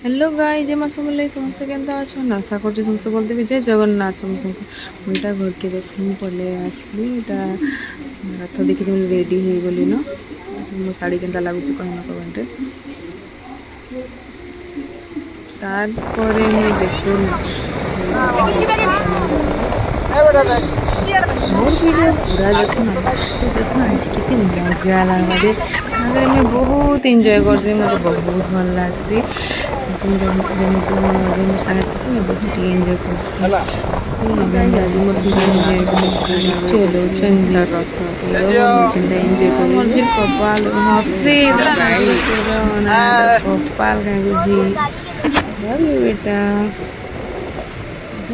Hello गाई जे मास बोले समस्त के आशा कर समस्त बोलते जय जगन्नाथ समस्त को मुझा घर के देख पड़े आसली रथ देखी रेडी हो गली न मो शाड़ी के लगुच कहना कमेंट तार देखो मोर वीडियो पूरा देखना देखना आज के मजा लगे मैं बहुत एंजॉय कर मतलब बहुत भल लगती सागे एंजॉय कर चलो चंदा रथ एंजॉय कर कपाल हसी कपाल जी बेटा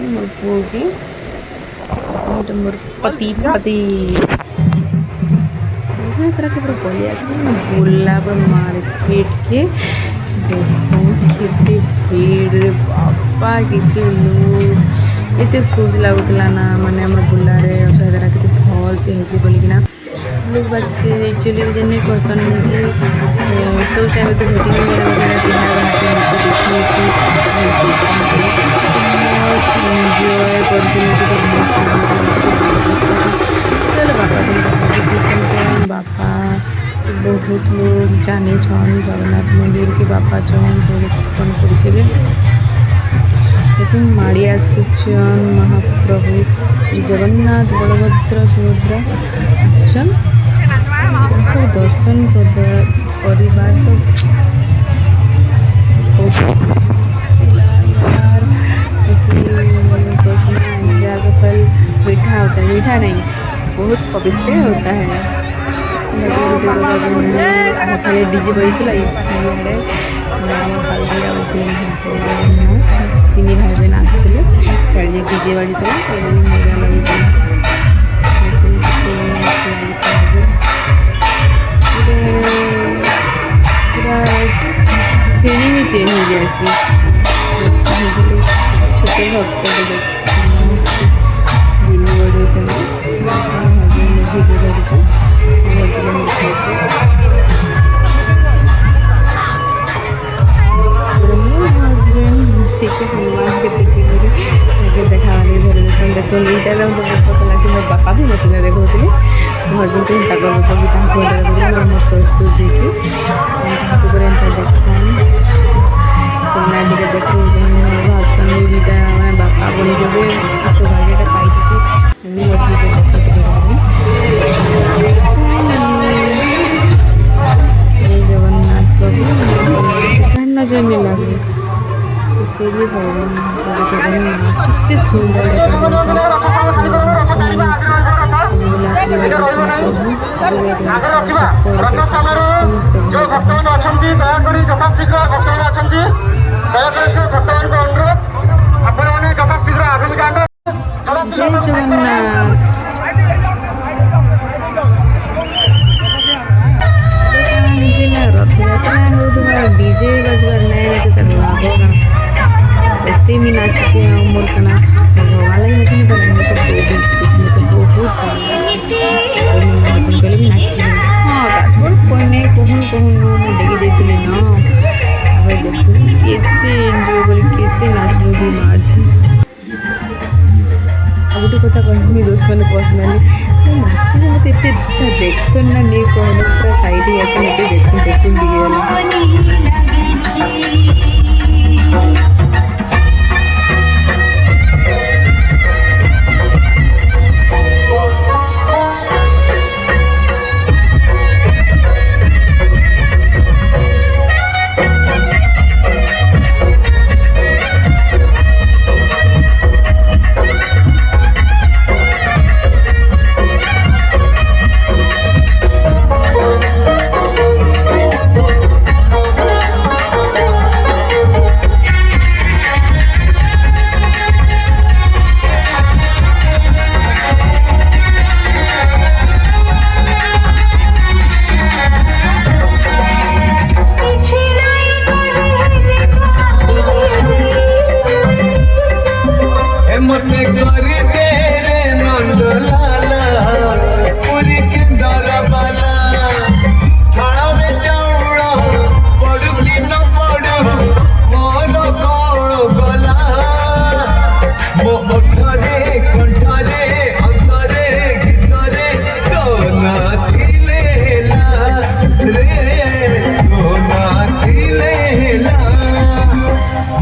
मोर पुओ की मोर पति पति तरह के पूरा बढ़िया बुला मार्केट के देखो केते भीड़ बापा केते लोग एते खुश लगुला ना माने हमर बुलारे अच्छा के भल से हेसी बोलिकिना लोग बात एक्चुअली जने पसंद कि सो टाइम पे भेटिंग वगैरह एंजॉय करते चलो बापा बहुत लोग जाने जगन्नाथ मंदिर के बापा छन दर्शन करते लेकिन माड़ी आसुचन महाप्रभु श्री जगन्नाथ बलभद्र सुभद्रा आसुचन दर्शन परिवार तो मीठा होता है मीठा नहीं बहुत पवित्र होता है डीजे बजी तीन भाई बहन आसते साड़ी डीजे बाजी मजा लगे पूरा फीलिंग ही चेंज हो जाती छोटे भक्त दिन देखा देखो तो बापा भी मत देखो हजबैंड को हिंता कर मोर ससुर जी की देखो हजबैंड मैंने बापा बोली जब सौभाग्यटा पाई जगन्नाथ प्रभु नजर में लगे कितने सुंदर जय जगन्नाथ रथ यात्रा हो डीजे बजवार नहीं एते भी नाचे मोर कना भगवान लगे नाचे तो बहुत कहले भी नाचे हाँ कहने कहून कहून डेगी देते न देखो केते एंजॉय कर नाचल जी आज आ गोटे कथा कहमी दोस्त मैंने पर्सनाली नाच मत देखसन ना नहीं कहने पूरा साइड आस देखून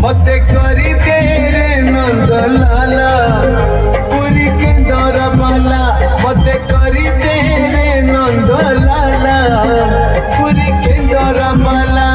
मते करी तेरे नंद लाला पूरी के दर बाला मते करी तेरे नंद लाला पूरी के दर बाला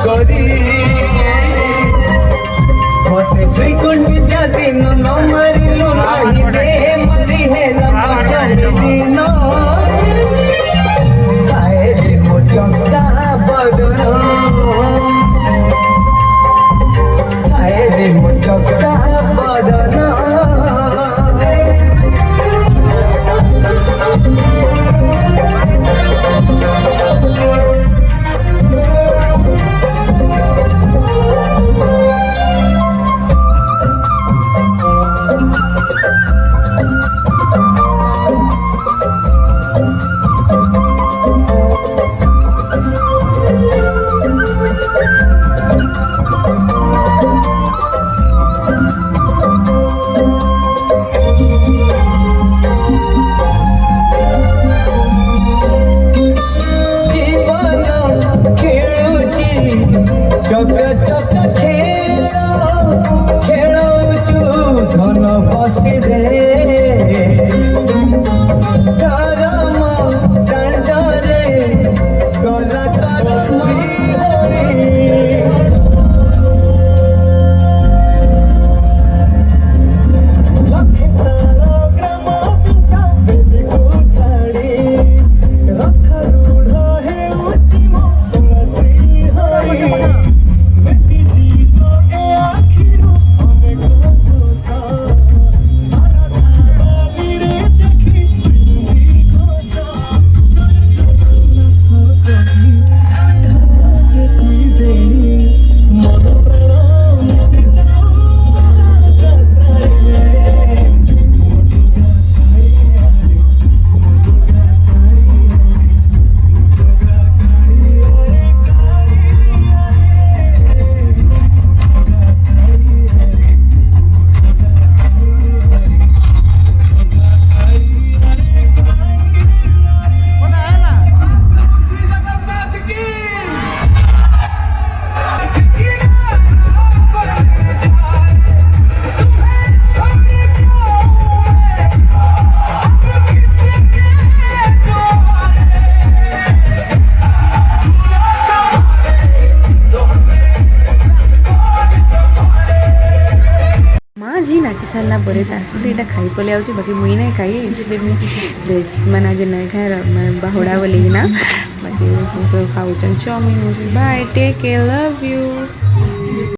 करी मते श्रीकुंड जाती न मारिलु नाही दे मरी है रमचंद दिन आए रे मो चंदा बदन आए रे मो चंदा बदन नाची सारा पर यहाँ खाई पलि आऊँ बाकी मुई ना खाई इसलिए मुझे मैंने आज नहीं खाए बाहुड़ा बोलिकिना बाकी सब खाऊन chowmein bye take care love you.